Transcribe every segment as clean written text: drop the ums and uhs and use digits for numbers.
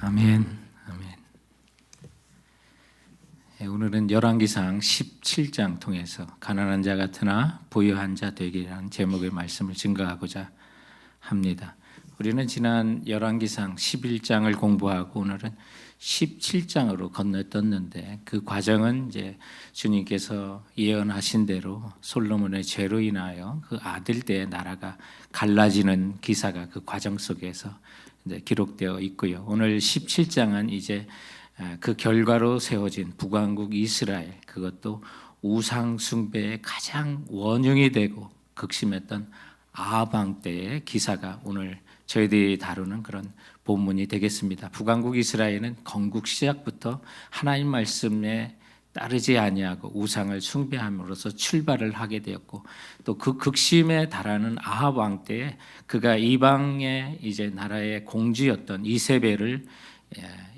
아멘. 아멘. 오늘은 열왕기상 17장 통해서 가난한 자 같으나 부유한 자 되기라는 제목의 말씀을 증거하고자 합니다. 우리는 지난 열왕기상 11장을 공부하고 오늘은 17장으로 건너떴는데 그 과정은 이제 주님께서 예언하신 대로 솔로몬의 죄로 인하여 그 아들들의 나라가 갈라지는 기사가 그 과정 속에서 이제 기록되어 있고요. 오늘 17장은 이제 그 결과로 세워진 북왕국 이스라엘, 그것도 우상 숭배의 가장 원흉이 되고 극심했던 아합 왕 때의 기사가 오늘 저희들이 다루는 그런 본문이 되겠습니다. 북왕국 이스라엘은 건국 시작부터 하나님 말씀에 따르지 아니하고 우상을 숭배함으로써 출발을 하게 되었고, 또 그 극심에 달하는 아합 왕 때에 그가 이방의 이제 나라의 공주였던 이세벨을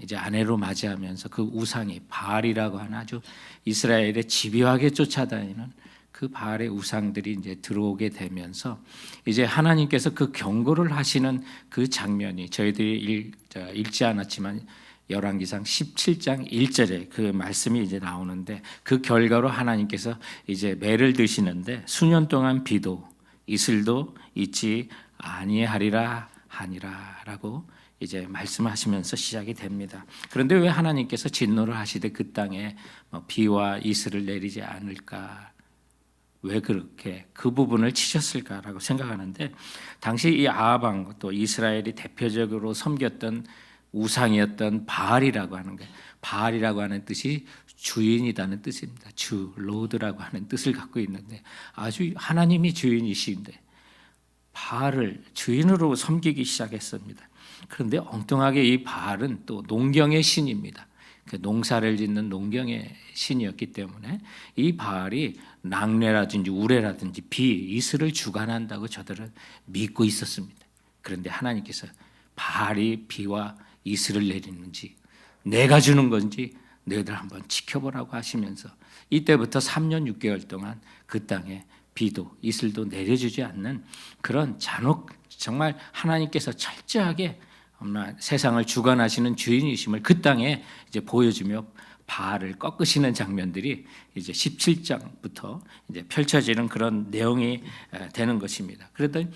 이제 아내로 맞이하면서 그 우상이 바알이라고 하는 아주 이스라엘에 집요하게 쫓아다니는 그 바알의 우상들이 이제 들어오게 되면서 이제 하나님께서 그 경고를 하시는 그 장면이 저희들이 읽지 않았지만 열왕기상 17장 1절에 그 말씀이 이제 나오는데, 그 결과로 하나님께서 이제 매를 드시는데 수년 동안 비도 이슬도 있지 아니하리라 하니라라고 이제 말씀하시면서 시작이 됩니다. 그런데 왜 하나님께서 진노를 하시되 그 땅에 비와 이슬을 내리지 않을까? 왜 그렇게 그 부분을 치셨을까라고 생각하는데, 당시 이 아합 왕 또 이스라엘이 대표적으로 섬겼던 우상이었던 바알이라고 하는 게, 바알이라고 하는 뜻이 주인이라는 뜻입니다. 주, 로드라고 하는 뜻을 갖고 있는데 아주 하나님이 주인이신데 바알을 주인으로 섬기기 시작했습니다. 그런데 엉뚱하게 이 바알은 또 농경의 신입니다. 농사를 짓는 농경의 신이었기 때문에 이 바알이 낭래라든지 우레라든지 비, 이슬을 주관한다고 저들은 믿고 있었습니다. 그런데 하나님께서 바알이 비와 이슬을 내리는지 내가 주는 건지 너희들 한번 지켜보라고 하시면서 이때부터 3년 6개월 동안 그 땅에 비도 이슬도 내려주지 않는 그런 정말 하나님께서 철저하게 세상을 주관하시는 주인이심을 그 땅에 이제 보여주며 바알을 꺾으시는 장면들이 이제 17장부터 이제 펼쳐지는 그런 내용이 되는 것입니다. 그러더니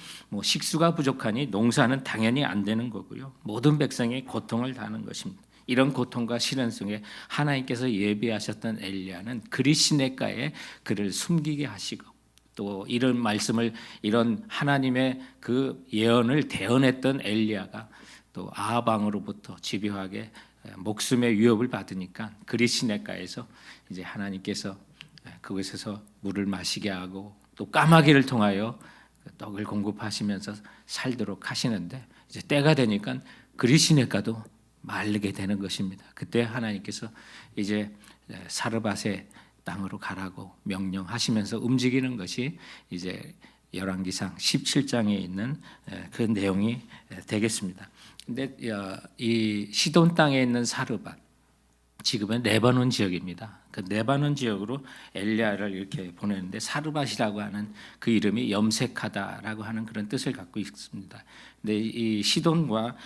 식수가 부족하니 농사는 당연히 안 되는 거고요. 모든 백성이 고통을 당하는 것입니다. 이런 고통과 시련 속에 하나님께서 예비하셨던 엘리야는 그리 시냇가에 그를 숨기게 하시고, 또 이런 말씀을, 이런 하나님의 그 예언을 대언했던 엘리야가 또 아합 왕으로부터 집요하게 목숨의 위협을 받으니까 그리 시냇가에서 이제 하나님께서 그곳에서 물을 마시게 하고 또 까마귀를 통하여 떡을 공급하시면서 살도록 하시는데, 이제 때가 되니까 그리 시냇가도 마르게 되는 것입니다. 그때 하나님께서 이제 사르밧의 땅으로 가라고 명령하시면서 움직이는 것이 이제 열왕기상 17장에 있는 그 내용이 되겠습니다. 근데 이 시돈 땅에 있는 사르밧, 지금은 레바논 지역입니다. 그 레바논 지역으로 엘리야를 이렇게 보내는데, 사르밧이라고 하는 그 이름이 염색하다라고 하는 그런 뜻을 갖고 있습니다. 근데 이 시돈과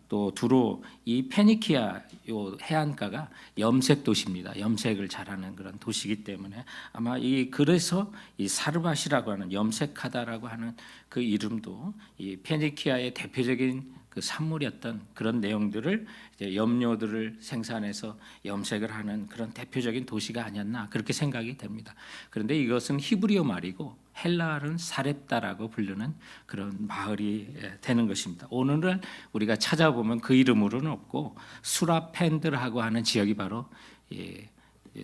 또 두로, 이 페니키아 요 해안가가 염색 도시입니다. 염색을 잘하는 그런 도시이기 때문에 아마 그래서 이 사르밧이라고 하는, 염색하다라고 하는 그 이름도 이 페니키아의 대표적인 그 산물이었던 그런 내용들을 이제 염료들을 생산해서 염색을 하는 그런 대표적인 도시가 아니었나, 그렇게 생각이 됩니다. 그런데 이것은 히브리어 말이고 헬라어는 사렙다라고 부르는 그런 마을이 되는 것입니다. 오늘은 우리가 찾아보면 그 이름으로는 없고 수라펜드라고 하는 지역이 바로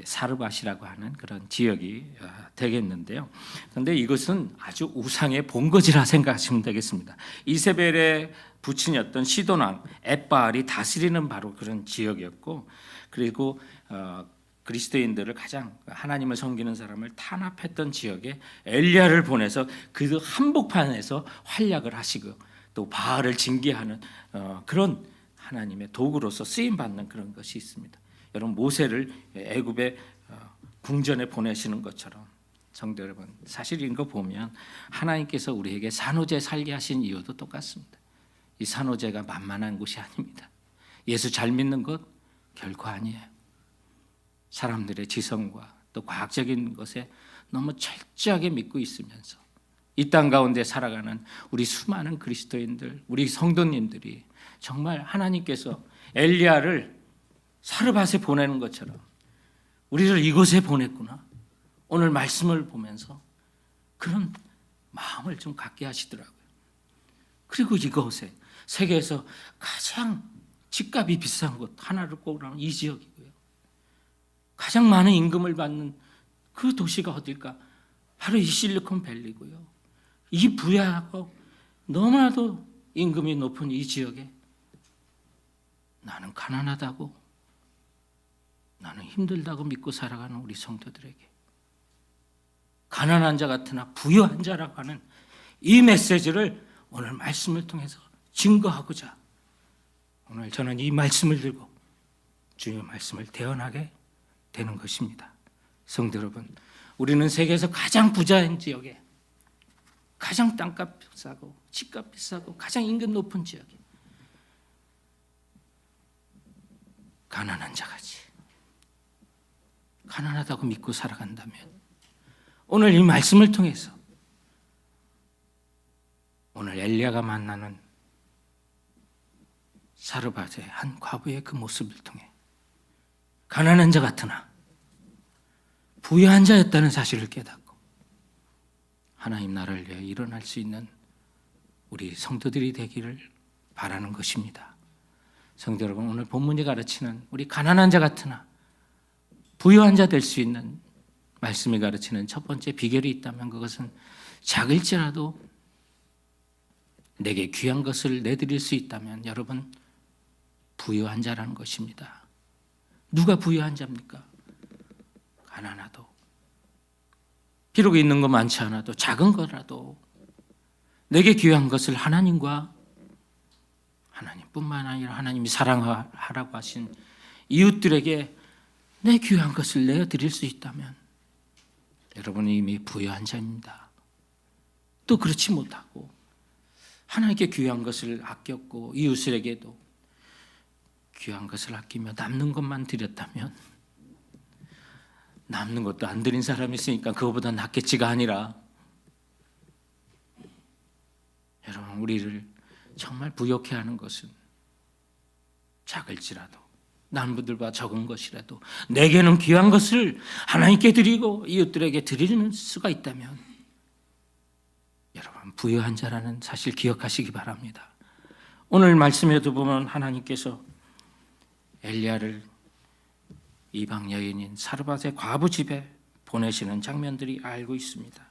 사르밧이라고 하는 그런 지역이 되겠는데요. 그런데 이것은 아주 우상의 본거지라 생각하시면 되겠습니다. 이세벨의 부친이었던 시돈 왕 엣바알이 다스리는 바로 그런 지역이었고, 그리고 그리스도인들을 가장 하나님을 섬기는 사람을 탄압했던 지역에 엘리야를 보내서 그 한복판에서 활약을 하시고 또 바알을 징계하는 그런 하나님의 도구로서 쓰임 받는 그런 것이 있습니다. 여러분, 모세를 애굽의 궁전에 보내시는 것처럼 성도 여러분, 사실 이거 보면 하나님께서 우리에게 산호제 살게 하신 이유도 똑같습니다. 이 산호제가 만만한 곳이 아닙니다. 예수 잘 믿는 것 결코 아니에요. 사람들의 지성과 또 과학적인 것에 너무 철저하게 믿고 있으면서 이 땅 가운데 살아가는 우리 수많은 그리스도인들, 우리 성도님들이 정말 하나님께서 엘리야를 사르밧에 보내는 것처럼 우리를 이곳에 보냈구나. 오늘 말씀을 보면서 그런 마음을 좀 갖게 하시더라고요. 그리고 이곳에 세계에서 가장 집값이 비싼 곳 하나를 꼽으라면 이 지역이고요. 가장 많은 임금을 받는 그 도시가 어딜까? 바로 이 실리콘밸리고요. 이 부유하고 너무나도 임금이 높은 이 지역에 나는 가난하다고, 나는 힘들다고 믿고 살아가는 우리 성도들에게 가난한 자 같으나 부유한 자라고 하는 이 메시지를 오늘 말씀을 통해서 증거하고자 오늘 저는 이 말씀을 들고 주님의 말씀을 대언하게 되는 것입니다. 성도 여러분, 우리는 세계에서 가장 부자인 지역에 가장 땅값 비싸고 집값 비싸고 가장 임금 높은 지역에 가난한 자같이 가난하다고 믿고 살아간다면 오늘 이 말씀을 통해서 오늘 엘리야가 만나는 사르밧의 한 과부의 그 모습을 통해 가난한 자 같으나 부유한 자였다는 사실을 깨닫고 하나님 나라를 위해 일어날 수 있는 우리 성도들이 되기를 바라는 것입니다. 성도 여러분, 오늘 본문이 가르치는 우리 가난한 자 같으나 부유한 자 될 수 있는 말씀이 가르치는 첫 번째 비결이 있다면 그것은 작을지라도 내게 귀한 것을 내드릴 수 있다면 여러분 부유한 자라는 것입니다. 누가 부유한 자입니까? 가난하도 비록 있는 거 많지 않아도 작은 거라도 내게 귀한 것을 하나님과 하나님뿐만 아니라 하나님이 사랑하라고 하신 이웃들에게 내 귀한 것을 내어드릴 수 있다면 여러분은 이미 부유한 자입니다. 또 그렇지 못하고 하나님께 귀한 것을 아꼈고 이웃에게도 귀한 것을 아끼며 남는 것만 드렸다면 남는 것도 안 드린 사람이 있으니까 그거보다 낫겠지가 아니라 여러분 우리를 정말 부욕해 하는 것은 작을지라도 남부들과 적은 것이라도 내게는 귀한 것을 하나님께 드리고 이웃들에게 드리는 수가 있다면 여러분 부유한 자라는 사실 기억하시기 바랍니다. 오늘 말씀에도 보면 하나님께서 엘리야를 이방 여인인 사르밧의 과부 집에 보내시는 장면들이 알고 있습니다.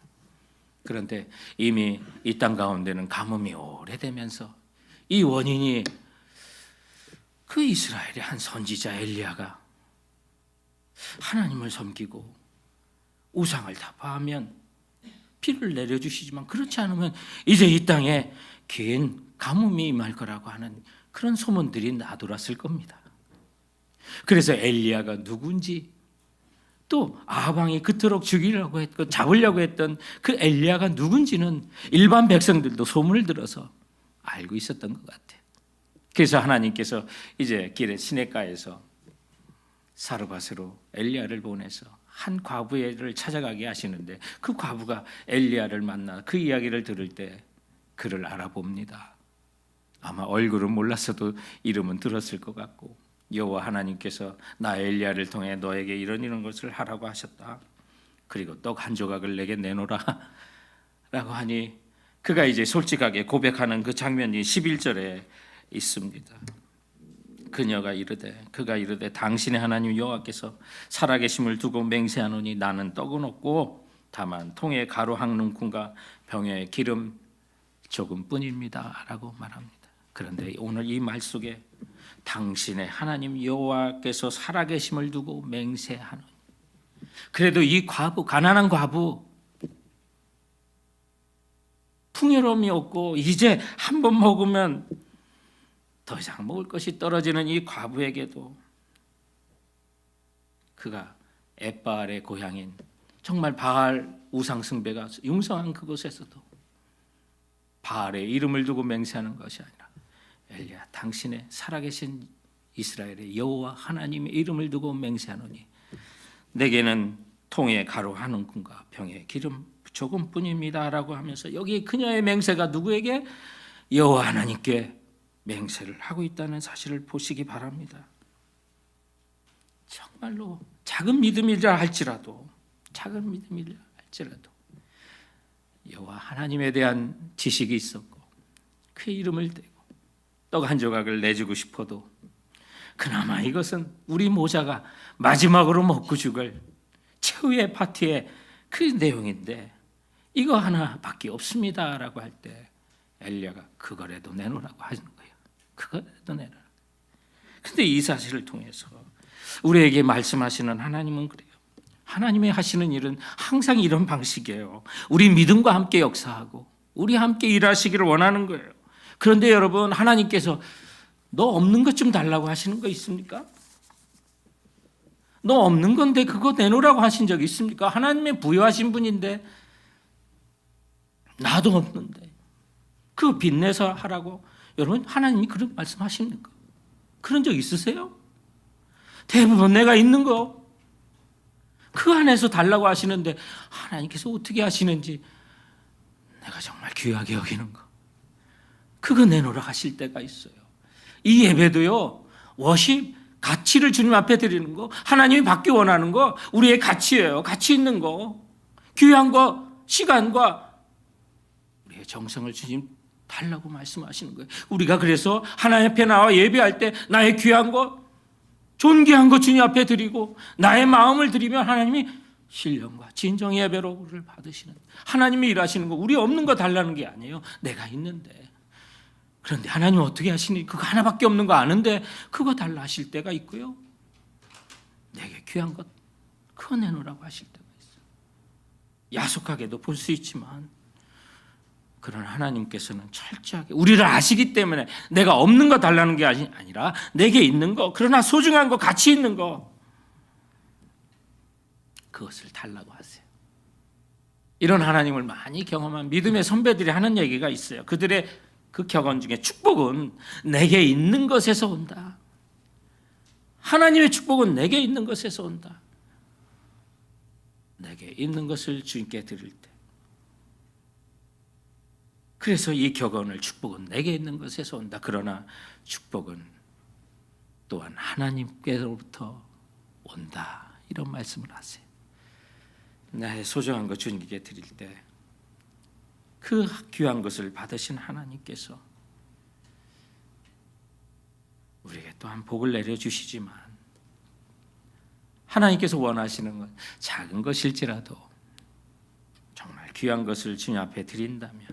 그런데 이미 이 땅 가운데는 가뭄이 오래되면서 이 원인이 그 이스라엘의 한 선지자 엘리야가 하나님을 섬기고 우상을 타파하면 비를 내려주시지만 그렇지 않으면 이제 이 땅에 긴 가뭄이 임할 거라고 하는 그런 소문들이 나돌았을 겁니다. 그래서 엘리야가 누군지 또 아방이 그토록 죽이려고 했고 잡으려고 했던 그 엘리야가 누군지는 일반 백성들도 소문을 들어서 알고 있었던 것 같아요. 그래서 하나님께서 이제 길에 시냇가에서 사르밧으로 엘리야를 보내서 한 과부를 찾아가게 하시는데 그 과부가 엘리야를 만나 그 이야기를 들을 때 그를 알아봅니다. 아마 얼굴은 몰랐어도 이름은 들었을 것 같고 여호와 하나님께서 나 엘리야를 통해 너에게 이런 것을 하라고 하셨다. 그리고 떡 한 조각을 내게 내놓으라 라고 하니 그가 이제 솔직하게 고백하는 그 장면이 11절에 있습니다. 그가 이르되 당신의 하나님 여호와께서 살아계심을 두고 맹세하노니 나는 떡은 없고 다만 통에 가루 한 움큼과 병에 기름 조금뿐입니다 라고 말합니다. 그런데 오늘 이 말 속에 당신의 하나님 여호와께서 살아계심을 두고 맹세하노니 그래도 이 과부 가난한 과부 풍요로움이 없고 이제 한 번 먹으면 더 이상 먹을 것이 떨어지는 이 과부에게도 그가 엣바알의 고향인 정말 바알 우상 숭배가 융성한 그곳에서도 바알의 이름을 두고 맹세하는 것이 아니라 엘리야 당신의 살아계신 이스라엘의 여호와 하나님의 이름을 두고 맹세하노니 내게는 통에 가루 한 움큼과 병에 기름 조금뿐입니다 라고 하면서 여기 그녀의 맹세가 누구에게? 여호와 하나님께 맹세를 하고 있다는 사실을 보시기 바랍니다. 정말로 작은 믿음이라 할지라도 여호와 하나님에 대한 지식이 있었고 그의 이름을 대고 떡 한 조각을 내주고 싶어도 그나마 이것은 우리 모자가 마지막으로 먹고 죽을 최후의 파티의 그 내용인데 이거 하나밖에 없습니다 라고 할 때 엘리야가 그거라도 내놓으라고 하는 거예요. 그거라도 내놔라. 근데 이 사실을 통해서 우리에게 말씀하시는 하나님은 그래요. 하나님이 하시는 일은 항상 이런 방식이에요. 우리 믿음과 함께 역사하고 우리 함께 일하시기를 원하는 거예요. 그런데 여러분, 하나님께서 너 없는 것 좀 달라고 하시는 거 있습니까? 너 없는 건데 그거 내놓으라고 하신 적 있습니까? 하나님의 부여하신 분인데 나도 없는데 그거 빚내서 하라고. 여러분, 하나님이 그런 말씀하십니까? 그런 적 있으세요? 대부분 내가 있는 거 그 안에서 달라고 하시는데 하나님께서 어떻게 하시는지 내가 정말 귀하게 여기는 거 그거 내놓으라 하실 때가 있어요. 이 예배도요, 워십, 가치를 주님 앞에 드리는 거, 하나님이 받기 원하는 거 우리의 가치예요. 가치 있는 거, 귀한 거, 시간과 우리의 정성을 주님 달라고 말씀하시는 거예요. 우리가 그래서 하나님 앞에 나와 예배할 때 나의 귀한 거, 존귀한 것 주님 앞에 드리고 나의 마음을 드리면 하나님이 신령과 진정 예배로 우리를 받으시는, 하나님이 일하시는 거, 우리 없는 거 달라는 게 아니에요. 내가 있는데. 그런데 하나님 어떻게 하시니? 그거 하나밖에 없는 거 아는데 그거 달라 하실 때가 있고요. 내게 귀한 것 그거 내놓으라고 하실 때가 있어요. 야속하게도 볼 수 있지만 그러나 하나님께서는 철저하게 우리를 아시기 때문에 내가 없는 거 달라는 게 아니라 내게 있는 거, 그러나 소중한 거, 가치 있는 거 그것을 달라고 하세요. 이런 하나님을 많이 경험한 믿음의 선배들이 하는 얘기가 있어요. 그들의 그 격언 중에 축복은 내게 있는 것에서 온다. 하나님의 축복은 내게 있는 것에서 온다. 내게 있는 것을 주님께 드릴 때, 그래서 이 격언을 축복은 내게 있는 것에서 온다. 그러나 축복은 또한 하나님께로부터 온다. 이런 말씀을 하세요. 나의 소중한 것 주님께 드릴 때 그 귀한 것을 받으신 하나님께서 우리에게 또한 복을 내려주시지만 하나님께서 원하시는 건 작은 것일지라도 정말 귀한 것을 주님 앞에 드린다면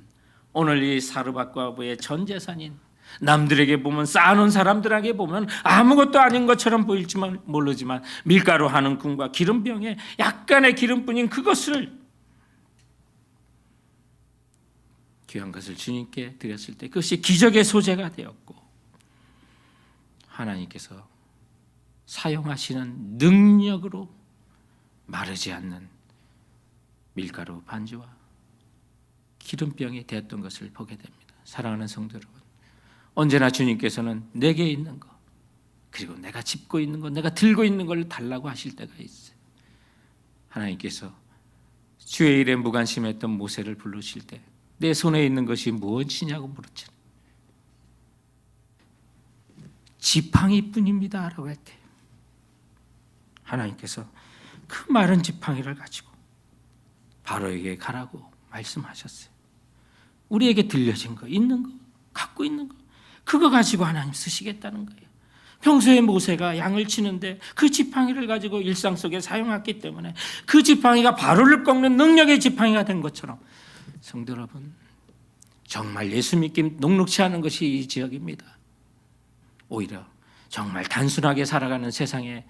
오늘 이 사르밧과부의 전 재산인, 남들에게 보면 쌓아놓은 사람들에게 보면 아무것도 아닌 것처럼 보일지만 모르지만 밀가루 한 움큼과 기름병에 약간의 기름뿐인 그것을, 귀한 것을 주님께 드렸을 때 그것이 기적의 소재가 되었고 하나님께서 사용하시는 능력으로 마르지 않는 밀가루 반지와 기름병이 되었던 것을 보게 됩니다. 사랑하는 성도 여러분, 언제나 주님께서는 내게 있는 것, 그리고 내가 짚고 있는 것, 내가 들고 있는 걸 달라고 하실 때가 있어요. 하나님께서 주의 일에 무관심했던 모세를 부르실 때 내 손에 있는 것이 무엇이냐고 물었잖아요. 지팡이뿐입니다 라고 할 때 하나님께서 그 마른 지팡이를 가지고 바로에게 가라고 말씀하셨어요. 우리에게 들려진 거, 있는 거, 갖고 있는 거, 그거 가지고 하나님 쓰시겠다는 거예요. 평소에 모세가 양을 치는데 그 지팡이를 가지고 일상 속에 사용했기 때문에 그 지팡이가 바로를 꺾는 능력의 지팡이가 된 것처럼, 성도 여러분, 정말 예수 믿기 녹록치 않은 것이 이 지역입니다. 오히려 정말 단순하게 살아가는 세상에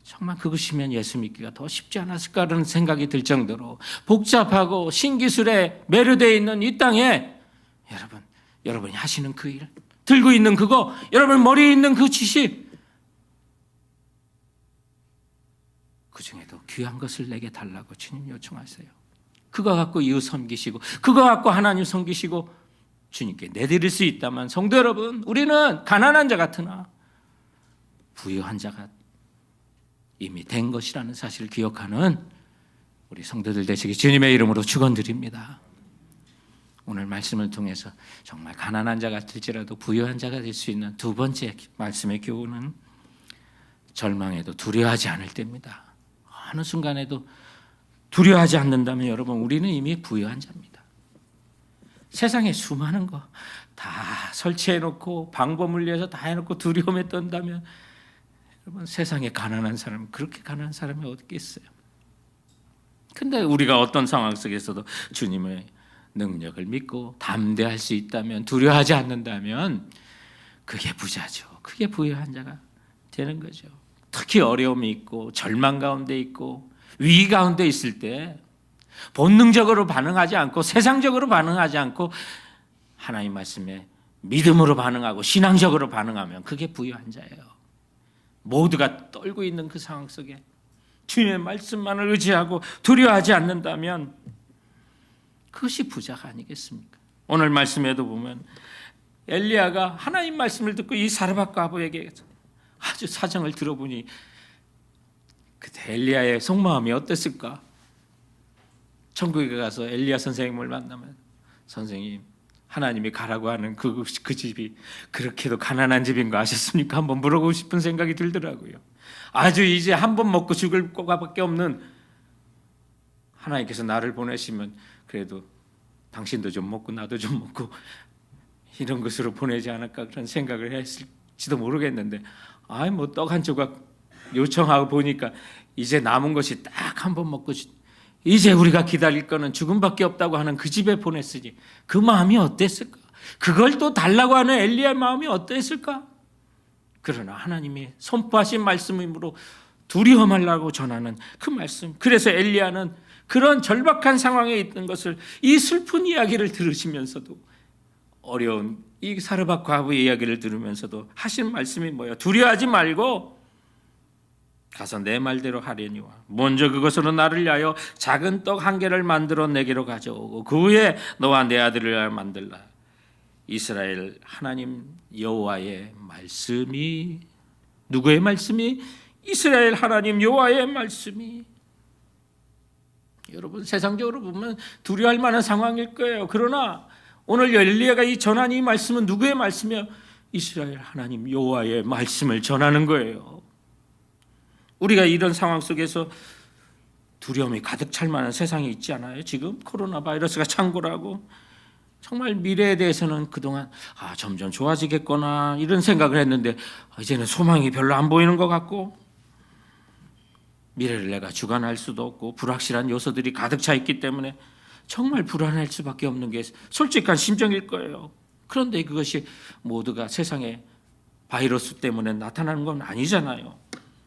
정말 그것이면 예수 믿기가 더 쉽지 않았을까라는 생각이 들 정도로 복잡하고 신기술에 매료되어 있는 이 땅에 여러분이 하시는 그 일, 들고 있는 그거, 여러분 머리에 있는 그 지식, 그 중에도 귀한 것을 내게 달라고 주님 요청하세요. 그거 갖고 이웃 섬기시고 그거 갖고 하나님 섬기시고 주님께 내드릴 수 있다면, 성도 여러분, 우리는 가난한 자 같으나 부유한 자가 이미 된 것이라는 사실을 기억하는 우리 성도들 되시기 주님의 이름으로 축원드립니다. 오늘 말씀을 통해서 정말 가난한 자 같을지라도 부유한 자가 될 수 있는 두 번째 말씀의 교훈은 절망에도 두려워하지 않을 때입니다. 어느 순간에도 두려워하지 않는다면 여러분 우리는 이미 부유한 자입니다. 세상에 수많은 거 다 설치해놓고 방법을 위해서 다 해놓고 두려움에 떤다면 여러분 세상에 가난한 사람, 그렇게 가난한 사람이 어디 있겠어요? 근데 우리가 어떤 상황 속에서도 주님의 능력을 믿고 담대할 수 있다면, 두려워하지 않는다면 그게 부자죠. 그게 부유한 자가 되는 거죠. 특히 어려움이 있고 절망 가운데 있고 위기 가운데 있을 때 본능적으로 반응하지 않고 세상적으로 반응하지 않고 하나님 말씀에 믿음으로 반응하고 신앙적으로 반응하면 그게 부유한 자예요. 모두가 떨고 있는 그 상황 속에 주님의 말씀만을 의지하고 두려워하지 않는다면 그것이 부자가 아니겠습니까? 오늘 말씀에도 보면 엘리야가 하나님 말씀을 듣고 이 사르밧 과부에게 아주 사정을 들어보니 그때 엘리야의 속마음이 어땠을까? 천국에 가서 엘리야 선생님을 만나면 선생님 하나님이 가라고 하는 그 집이 그렇게도 가난한 집인 거 아셨습니까? 한번 물어보고 싶은 생각이 들더라고요. 아주 이제 한 번 먹고 죽을 거밖에 없는 하나님께서 나를 보내시면 그래도 당신도 좀 먹고 나도 좀 먹고 이런 것으로 보내지 않을까 그런 생각을 했을지도 모르겠는데 뭐 떡 한 조각 요청하고 보니까 이제 남은 것이 딱 한 번 먹고 이제 우리가 기다릴 거는 죽음밖에 없다고 하는 그 집에 보냈으니 그 마음이 어땠을까? 그걸 또 달라고 하는 엘리야의 마음이 어땠을까? 그러나 하나님이 선포하신 말씀이므로 두려워 말라고 전하는 그 말씀. 그래서 엘리야는 그런 절박한 상황에 있는 것을 이 슬픈 이야기를 들으시면서도 어려운 이 사르밧 과부의 이야기를 들으면서도 하신 말씀이 뭐예요? 두려워하지 말고 가서 내 말대로 하려니와 먼저 그것으로 나를 위하여 작은 떡 한 개를 만들어 내게로 가져오고 그 후에 너와 내 아들을 만들라. 이스라엘 하나님 여호와의 말씀이 누구의 말씀이? 이스라엘 하나님 여호와의 말씀이. 여러분 세상적으로 보면 두려워할 만한 상황일 거예요. 그러나 오늘 엘리야가 이 전한 이 말씀은 누구의 말씀이요? 이스라엘 하나님 여호와의 말씀을 전하는 거예요. 우리가 이런 상황 속에서 두려움이 가득 찰 만한 세상이 있지 않아요? 지금 코로나 바이러스가 창궐하고 정말 미래에 대해서는 그동안 점점 좋아지겠거나 이런 생각을 했는데 이제는 소망이 별로 안 보이는 것 같고 미래를 내가 주관할 수도 없고 불확실한 요소들이 가득 차 있기 때문에 정말 불안할 수밖에 없는 게 솔직한 심정일 거예요. 그런데 그것이 모두가 세상에 바이러스 때문에 나타나는 건 아니잖아요.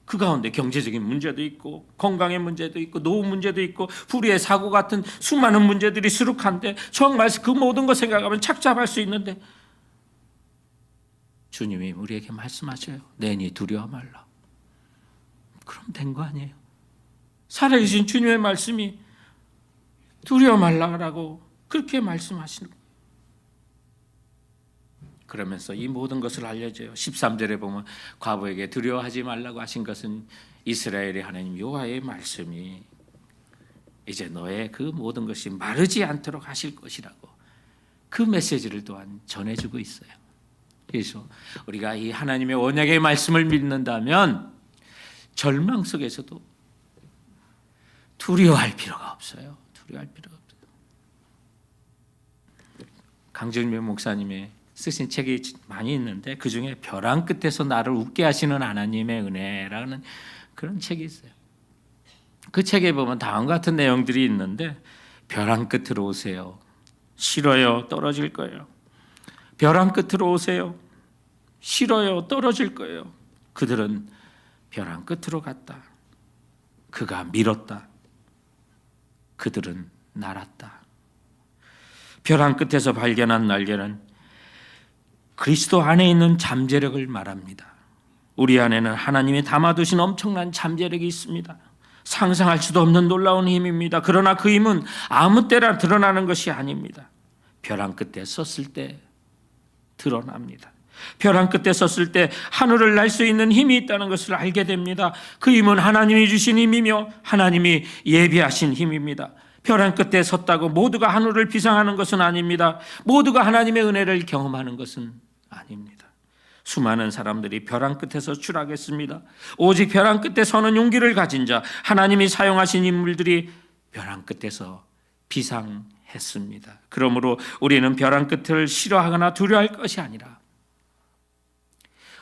그 가운데 경제적인 문제도 있고 건강의 문제도 있고 노후 문제도 있고 불의의 사고 같은 수많은 문제들이 수룩한데 정말 그 모든 거 생각하면 착잡할 수 있는데 주님이 우리에게 말씀하셔요. 내니 두려워 말라. 그럼 된 거 아니에요? 살아계신 주님의 말씀이 두려워 말라라고 그렇게 말씀하시는 거예요. 그러면서 이 모든 것을 알려줘요. 13절에 보면 과부에게 두려워하지 말라고 하신 것은 이스라엘의 하나님 여호와의 말씀이 이제 너의 그 모든 것이 마르지 않도록 하실 것이라고 그 메시지를 또한 전해주고 있어요. 그래서 우리가 이 하나님의 언약의 말씀을 믿는다면 절망 속에서도 두려워할 필요가 없어요. 두려워할 필요가 없어요. 강준미 목사님의 쓰신 책이 많이 있는데 그중에 벼랑 끝에서 나를 웃게 하시는 하나님의 은혜라는 그런 책이 있어요. 그 책에 보면 다음과 같은 내용들이 있는데 벼랑 끝으로 오세요. 싫어요. 떨어질 거예요. 벼랑 끝으로 오세요. 싫어요. 떨어질 거예요. 그들은 벼랑 끝으로 갔다. 그가 밀었다. 그들은 날았다. 벼랑 끝에서 발견한 날개는 그리스도 안에 있는 잠재력을 말합니다. 우리 안에는 하나님이 담아두신 엄청난 잠재력이 있습니다. 상상할 수도 없는 놀라운 힘입니다. 그러나 그 힘은 아무 때나 드러나는 것이 아닙니다. 벼랑 끝에 섰을 때 드러납니다. 벼랑 끝에 섰을 때 하늘을 날 수 있는 힘이 있다는 것을 알게 됩니다. 그 힘은 하나님이 주신 힘이며 하나님이 예비하신 힘입니다. 벼랑 끝에 섰다고 모두가 하늘을 비상하는 것은 아닙니다. 모두가 하나님의 은혜를 경험하는 것은 아닙니다. 수많은 사람들이 벼랑 끝에서 추락했습니다. 오직 벼랑 끝에 서는 용기를 가진 자, 하나님이 사용하신 인물들이 벼랑 끝에서 비상했습니다. 그러므로 우리는 벼랑 끝을 싫어하거나 두려워할 것이 아니라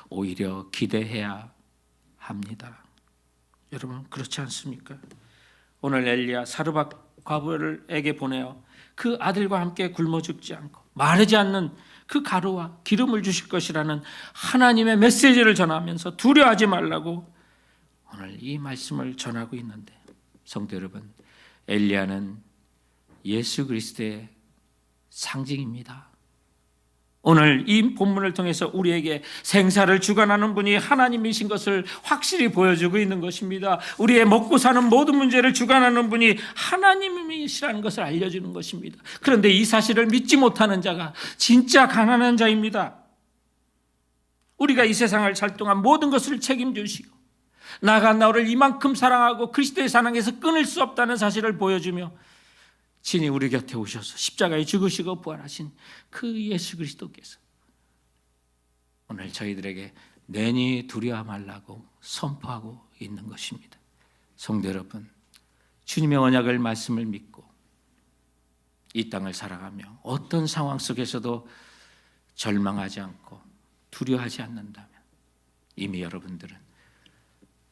오히려 기대해야 합니다. 여러분 그렇지 않습니까? 오늘 엘리야 사르밧 과부에게 보내어 그 아들과 함께 굶어 죽지 않고 마르지 않는 그 가루와 기름을 주실 것이라는 하나님의 메시지를 전하면서 두려워하지 말라고 오늘 이 말씀을 전하고 있는데, 성도 여러분, 엘리야는 예수 그리스도의 상징입니다. 오늘 이 본문을 통해서 우리에게 생사를 주관하는 분이 하나님이신 것을 확실히 보여주고 있는 것입니다. 우리의 먹고 사는 모든 문제를 주관하는 분이 하나님이시라는 것을 알려주는 것입니다. 그런데 이 사실을 믿지 못하는 자가 진짜 가난한 자입니다. 우리가 이 세상을 살 동안 모든 것을 책임지시고 나가 너를 이만큼 사랑하고 그리스도의 사랑에서 끊을 수 없다는 사실을 보여주며 친히 우리 곁에 오셔서 십자가에 죽으시고 부활하신 그 예수 그리스도께서 오늘 저희들에게 내니 두려워 말라고 선포하고 있는 것입니다. 성도 여러분, 주님의 언약을 말씀을 믿고 이 땅을 살아가며 어떤 상황 속에서도 절망하지 않고 두려워하지 않는다면 이미 여러분들은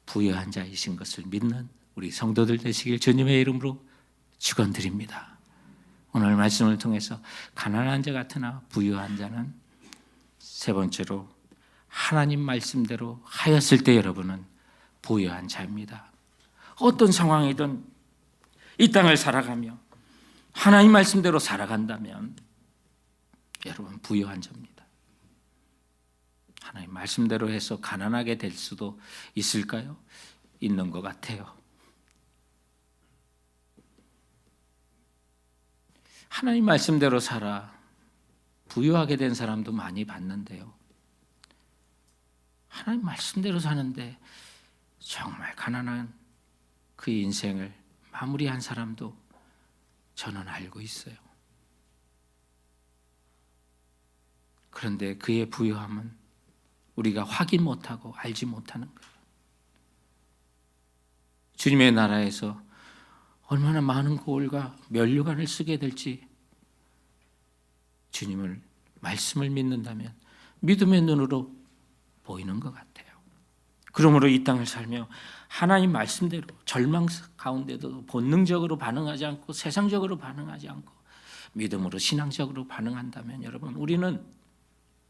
부유한 자이신 것을 믿는 우리 성도들 되시길 주님의 이름으로 축원드립니다. 오늘 말씀을 통해서 가난한 자 같으나 부유한 자는 세 번째로 하나님 말씀대로 하였을 때 여러분은 부유한 자입니다. 어떤 상황이든 이 땅을 살아가며 하나님 말씀대로 살아간다면 여러분 부유한 자입니다. 하나님 말씀대로 해서 가난하게 될 수도 있을까요? 있는 것 같아요. 하나님 말씀대로 살아 부유하게 된 사람도 많이 봤는데요, 하나님 말씀대로 사는데 정말 가난한 그 인생을 마무리한 사람도 저는 알고 있어요. 그런데 그의 부유함은 우리가 확인 못하고 알지 못하는 거예요. 주님의 나라에서 얼마나 많은 고을과 면류관을 쓰게 될지 주님을 말씀을 믿는다면 믿음의 눈으로 보이는 것 같아요. 그러므로 이 땅을 살며 하나님 말씀대로 절망 가운데도 본능적으로 반응하지 않고 세상적으로 반응하지 않고 믿음으로 신앙적으로 반응한다면 여러분 우리는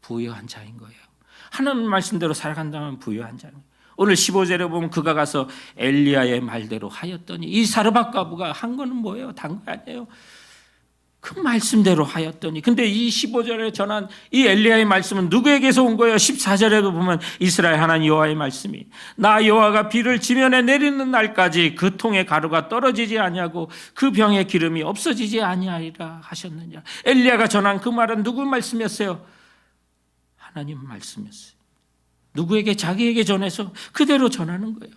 부유한 자인 거예요. 하나님 말씀대로 살아간다면 부유한 자입니다. 오늘 15절에 보면 그가 가서 엘리야의 말대로 하였더니, 이 사르밧 과부가 한 거는 뭐예요? 단 거 아니에요. 그 말씀대로 하였더니. 근데 이 15절에 전한 이 엘리야의 말씀은 누구에게서 온 거예요? 14절에도 보면 이스라엘 하나님 여호와의 말씀이 나 여호와가 비를 지면에 내리는 날까지 그 통에 가루가 떨어지지 아니하고 그 병에 기름이 없어지지 아니하리라 하셨느냐. 엘리야가 전한 그 말은 누구 말씀이었어요? 하나님 말씀이었어요. 누구에게? 자기에게 전해서 그대로 전하는 거예요.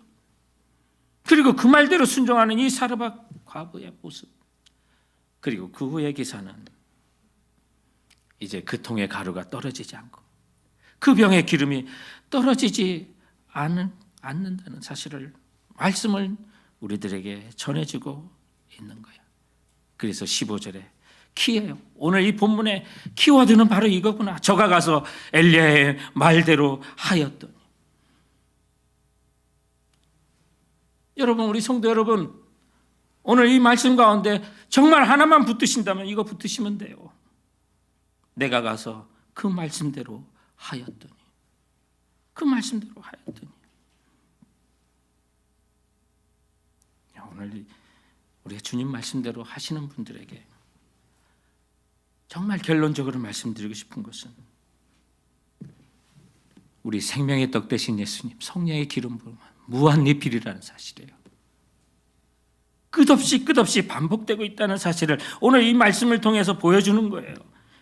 그리고 그 말대로 순종하는 이 사르밧 과부의 모습, 그리고 그 후의 기사는 이제 그 통에 가루가 떨어지지 않고 그 병에 기름이 떨어지지 않는다는 사실을, 말씀을 우리들에게 전해주고 있는 거예요. 그래서 15절에 키예요. 오늘 이 본문의 키워드는 바로 이거구나. 저가 가서 엘리야의 말대로 하였더니. 여러분, 우리 성도 여러분, 오늘 이 말씀 가운데 정말 하나만 붙드신다면 이거 붙드시면 돼요. 내가 가서 그 말씀대로 하였더니. 그 말씀대로 하였더니. 오늘 우리가 주님 말씀대로 하시는 분들에게 정말 결론적으로 말씀드리고 싶은 것은 우리 생명의 떡 되신 예수님, 성령의 기름 부음은 무한 리필이라는 사실이에요. 끝없이 반복되고 있다는 사실을 오늘 이 말씀을 통해서 보여주는 거예요.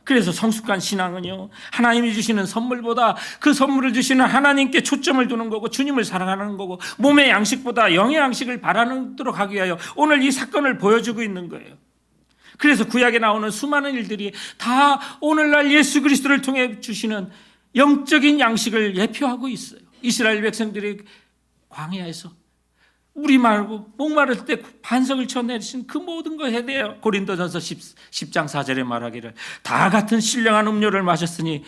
그래서 성숙한 신앙은요, 하나님이 주시는 선물보다 그 선물을 주시는 하나님께 초점을 두는 거고 주님을 사랑하는 거고 몸의 양식보다 영의 양식을 바라도록 하기 위하여 오늘 이 사건을 보여주고 있는 거예요. 그래서 구약에 나오는 수많은 일들이 다 오늘날 예수 그리스도를 통해 주시는 영적인 양식을 예표하고 있어요. 이스라엘 백성들이 광야에서 물이 말고 목마를 때 반석을 쳐내신 그 모든 것에 대해 고린도전서 10장 4절에 말하기를 다 같은 신령한 음료를 마셨으니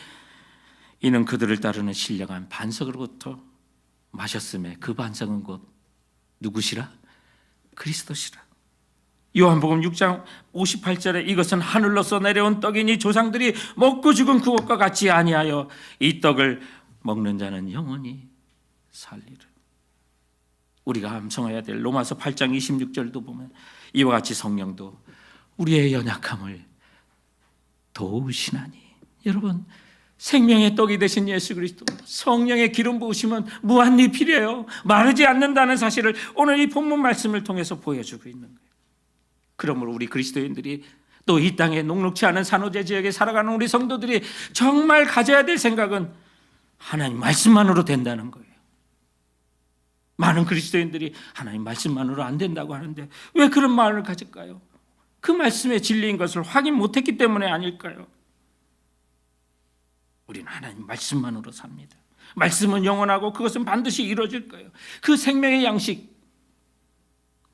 이는 그들을 따르는 신령한 반석으로부터 마셨음에 그 반석은 곧 누구시라? 그리스도시라. 요한복음 6장 58절에 이것은 하늘로서 내려온 떡이니 조상들이 먹고 죽은 그것과 같이 아니하여 이 떡을 먹는 자는 영원히 살리라. 우리가 암송해야 될 로마서 8장 26절도 보면 이와 같이 성령도 우리의 연약함을 도우시나니. 여러분, 생명의 떡이 되신 예수 그리스도, 성령의 기름 부으심은 무한리필이에요. 마르지 않는다는 사실을 오늘 이 본문 말씀을 통해서 보여주고 있는 거예요. 그러므로 우리 그리스도인들이 또 이 땅에 녹록지 않은 산호제 지역에 살아가는 우리 성도들이 정말 가져야 될 생각은 하나님 말씀만으로 된다는 거예요. 많은 그리스도인들이 하나님 말씀만으로 안 된다고 하는데 왜 그런 마음을 가질까요? 그 말씀의 진리인 것을 확인 못했기 때문에 아닐까요? 우리는 하나님 말씀만으로 삽니다. 말씀은 영원하고 그것은 반드시 이루어질 거예요. 그 생명의 양식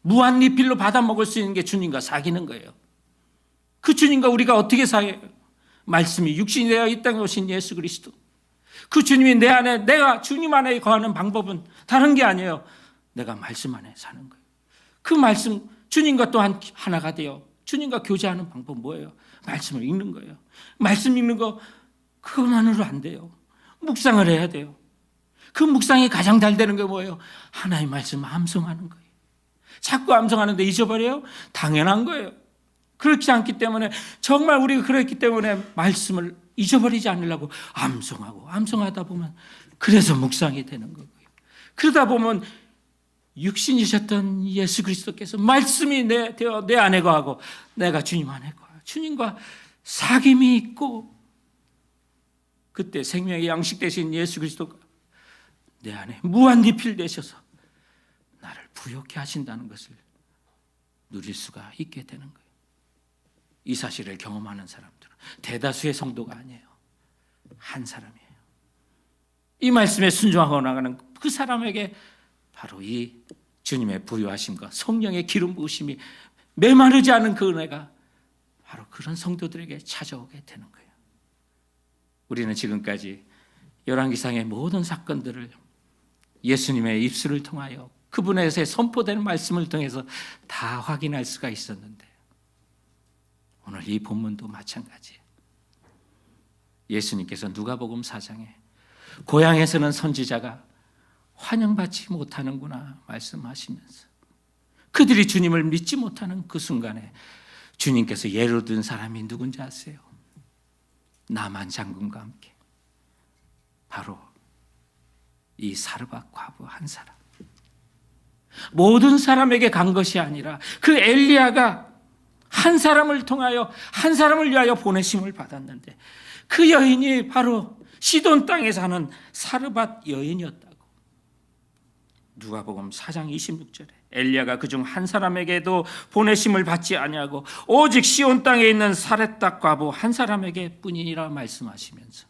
무한리필로 받아 먹을 수 있는 게 주님과 사귀는 거예요. 그 주님과 우리가 어떻게 사귀어요? 말씀이 육신이 되어 이 땅에 오신 예수 그리스도, 그 주님이 내 안에, 내가 주님 안에 거하는 방법은 다른 게 아니에요. 내가 말씀 안에 사는 거예요. 그 말씀, 주님과 또한 하나가 되어 주님과 교제하는 방법 뭐예요? 말씀을 읽는 거예요. 말씀 읽는 거 그것만으로 안 돼요. 묵상을 해야 돼요. 그 묵상이 가장 잘 되는 게 뭐예요? 하나님 말씀 암송하는 거예요. 자꾸 암송하는데 잊어버려요? 당연한 거예요. 그렇지 않기 때문에, 정말 우리가 그랬기 때문에 말씀을 잊어버리지 않으려고 암송하고 암송하다 보면 그래서 묵상이 되는 거고요. 그러다 보면 육신이셨던 예수 그리스도께서 말씀이 내 안에 거하고 내가 주님 안에 거하고 주님과 사귐이 있고, 그때 생명의 양식 되신 예수 그리스도가 내 안에 무한리필 되셔서 나를 부욕해 하신다는 것을 누릴 수가 있게 되는 거예요. 이 사실을 경험하는 사람들은 대다수의 성도가 아니에요. 한 사람이에요. 이 말씀에 순종하고 나가는 그 사람에게 바로 이 주님의 부유하심과 성령의 기름 부으심이 메마르지 않은 그 은혜가 바로 그런 성도들에게 찾아오게 되는 거예요. 우리는 지금까지 열왕기상의 모든 사건들을 예수님의 입술을 통하여 그분에서 선포되는 말씀을 통해서 다 확인할 수가 있었는데, 오늘 이 본문도 마찬가지예요. 예수님께서 누가복음 4장에 고향에서는 선지자가 환영받지 못하는구나 말씀하시면서 그들이 주님을 믿지 못하는 그 순간에 주님께서 예로 든 사람이 누군지 아세요? 나만 장군과 함께 바로 이 사르밧 과부 한 사람, 모든 사람에게 간 것이 아니라 그 엘리야가 한 사람을 통하여 한 사람을 위하여 보내심을 받았는데, 그 여인이 바로 시돈 땅에 사는 사르밧 여인이었다고. 누가복음 4장 26절에 엘리야가 그중 한 사람에게도 보내심을 받지 아니하고 오직 시온 땅에 있는 사렙답 과부 한 사람에게 뿐이니라 말씀하시면서,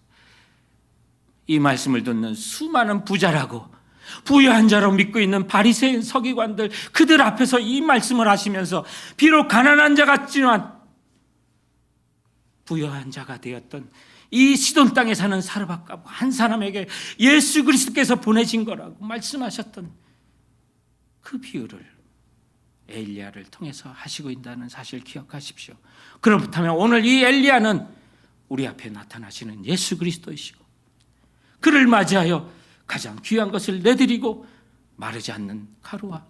이 말씀을 듣는 수많은 부자라고 부유한 자로 믿고 있는 바리새인 서기관들, 그들 앞에서 이 말씀을 하시면서 비록 가난한 자 같지만 부유한 자가 되었던 이 시돈 땅에 사는 사르밧 과부 한 사람에게 예수 그리스도께서 보내신 거라고 말씀하셨던 그 비유를 엘리야를 통해서 하시고 있다는 사실 기억하십시오. 그렇다면 오늘 이 엘리야는 우리 앞에 나타나시는 예수 그리스도이시고, 그를 맞이하여 가장 귀한 것을 내드리고 마르지 않는 가루와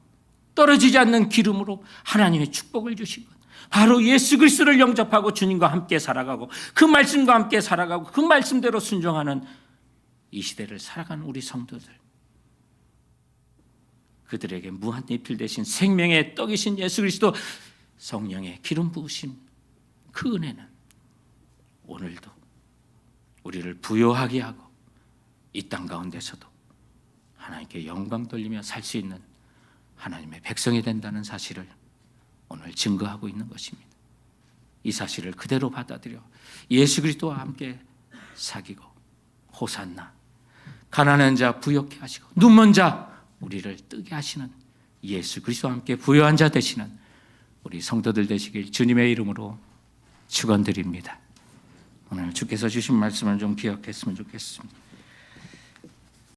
떨어지지 않는 기름으로 하나님의 축복을 주신 것, 바로 예수 그리스도를 영접하고 주님과 함께 살아가고 그 말씀과 함께 살아가고 그 말씀대로 순종하는 이 시대를 살아가는 우리 성도들, 그들에게 무한리필 되신 생명의 떡이신 예수 그리스도, 성령의 기름 부으심, 그 은혜는 오늘도 우리를 부요하게 하고 이 땅 가운데서도 하나님께 영광 돌리며 살 수 있는 하나님의 백성이 된다는 사실을 오늘 증거하고 있는 것입니다. 이 사실을 그대로 받아들여 예수 그리스도와 함께 사귀고 호산나 가난한 자 부욕해 하시고 눈먼 자 우리를 뜨게 하시는 예수 그리스도와 함께 부요한 자 되시는 우리 성도들 되시길 주님의 이름으로 축원드립니다. 오늘 주께서 주신 말씀을 좀 기억했으면 좋겠습니다.